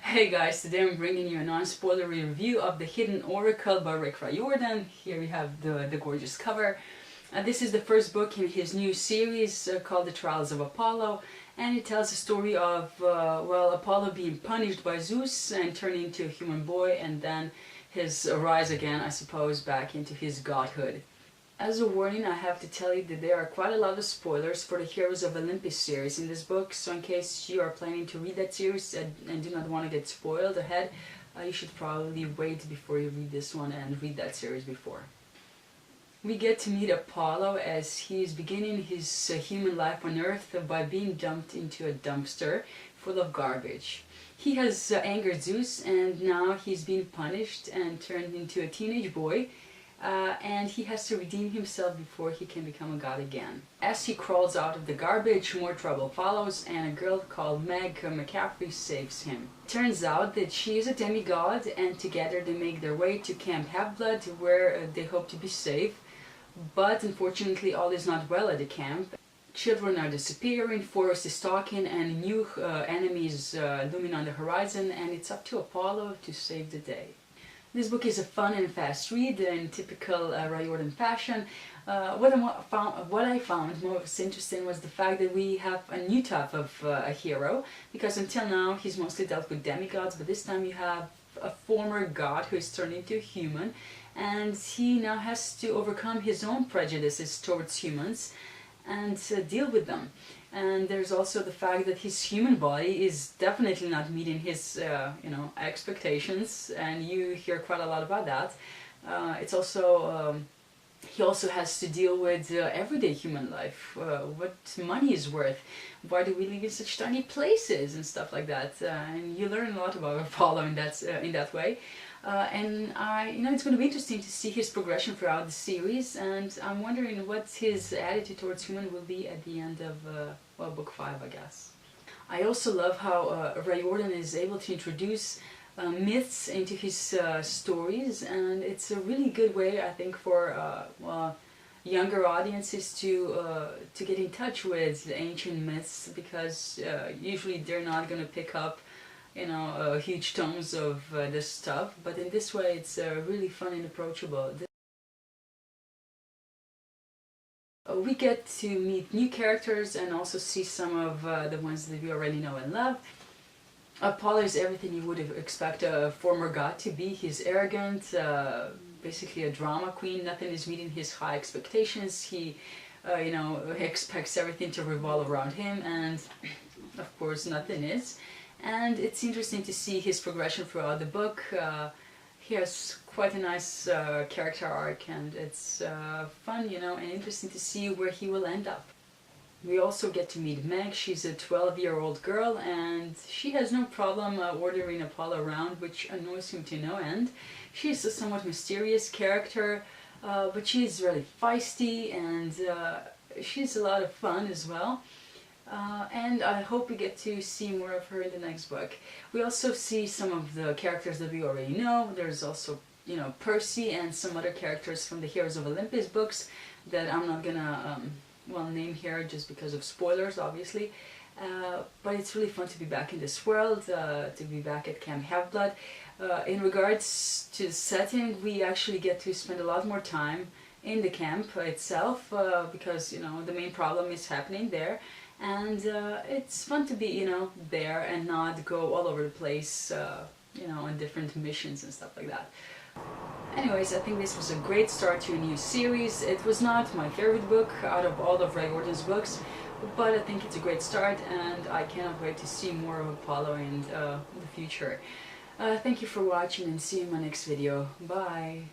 Hey guys, today I'm bringing you a non-spoilery review of The Hidden Oracle by Riordan. Here we have the gorgeous cover. This is the first book in his new series called The Trials of Apollo, and it tells the story of, Apollo being punished by Zeus and turning into a human boy, and then his rise again, I suppose, back into his godhood. As a warning, I have to tell you that there are quite a lot of spoilers for the Heroes of Olympus series in this book, so in case you are planning to read that series and do not want to get spoiled ahead, you should probably wait before you read this one and read that series before. We get to meet Apollo as he is beginning his human life on Earth by being dumped into a dumpster full of garbage. He has angered Zeus, and now he's being punished and turned into a teenage boy. And he has to redeem himself before he can become a god again. As he crawls out of the garbage, more trouble follows, and a girl called Meg McCaffrey saves him. Turns out that she is a demigod, and together they make their way to Camp Half-Blood, where they hope to be safe. But unfortunately all is not well at the camp. Children are disappearing, forest is stalking, and new enemies looming on the horizon, and it's up to Apollo to save the day. This book is a fun and fast read in typical Riordan fashion. What I found most interesting was the fact that we have a new type of a hero, because until now he's mostly dealt with demigods, but this time you have a former god who is turned into a human, and he now has to overcome his own prejudices towards humans and deal with them. And there's also the fact that his human body is definitely not meeting his expectations, and you hear quite a lot about that. It's also he also has to deal with everyday human life, what money is worth, why do we live in such tiny places and stuff like that, and you learn a lot about Apollo in that way. It's going to be interesting to see his progression throughout the series, and I'm wondering what his attitude towards human will be at the end of, book 5, I guess. I also love how Riordan is able to introduce myths into his stories, and it's a really good way, I think, for younger audiences to get in touch with ancient myths, because usually they're not going to pick up huge tomes of this stuff, but in this way it's really fun and approachable. We get to meet new characters and also see some of the ones that we already know and love. Apollo is everything you would expect a former god to be. He's arrogant, basically a drama queen. Nothing is meeting his high expectations. He expects everything to revolve around him, and of course nothing is. And it's interesting to see his progression throughout the book. He has quite a nice character arc, and it's fun, and interesting to see where he will end up. We also get to meet Meg. She's a 12-year-old girl, and she has no problem ordering Apollo around, which annoys him to no end. She's a somewhat mysterious character, but she's really feisty, and she's a lot of fun as well. And I hope we get to see more of her in the next book. We also see some of the characters that we already know. There's also, Percy and some other characters from the Heroes of Olympus books that I'm not gonna name here just because of spoilers, obviously. But it's really fun to be back in this world, to be back at Camp Half-Blood. In regards to the setting, we actually get to spend a lot more time in the camp itself, because the main problem is happening there. And it's fun to be, there and not go all over the place, on different missions and stuff like that. Anyways, I think this was a great start to a new series. It was not my favorite book out of all of Riordan's books, but I think it's a great start, and I cannot wait to see more of Apollo in the future. Thank you for watching, and see you in my next video. Bye!